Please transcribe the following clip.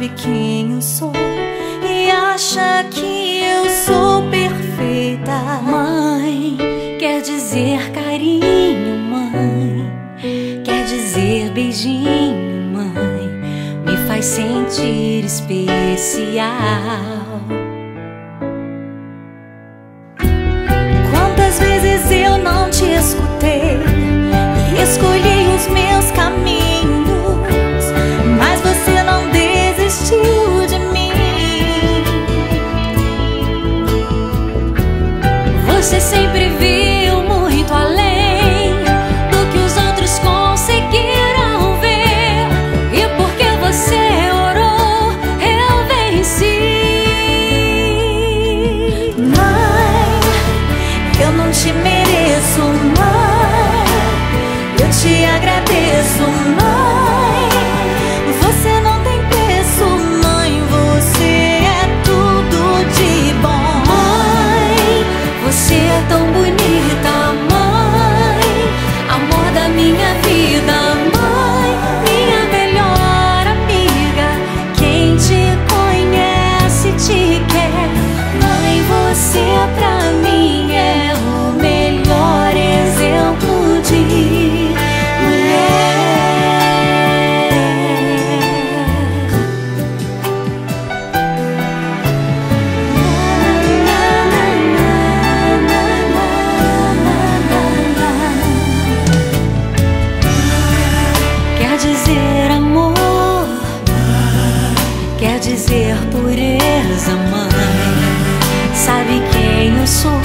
sabe quem eu sou e acha que eu sou perfeita. Mãe quer dizer carinho, mãe quer dizer beijinho, mãe me faz sentir especial. Quantas vezes eu não te escutei e escolhi os meus caminhos, mas você não desistiu de mim. Você sempre viu muito além do que os outros conseguiram ver, e porque você orou, eu venci. Mãe, eu não te mereço, mãe, eu te agradeço, mãe. Você não tem preço, mãe, você é tudo de bom. Mãe, você é tão bonita, mãe, amor da minha vida, mãe, minha melhor amiga. Quem te conhece te quer, mãe, você pra mim é o melhor exemplo de mulher. Quer dizer amor, quer dizer pureza, mãe, sabe quem eu sou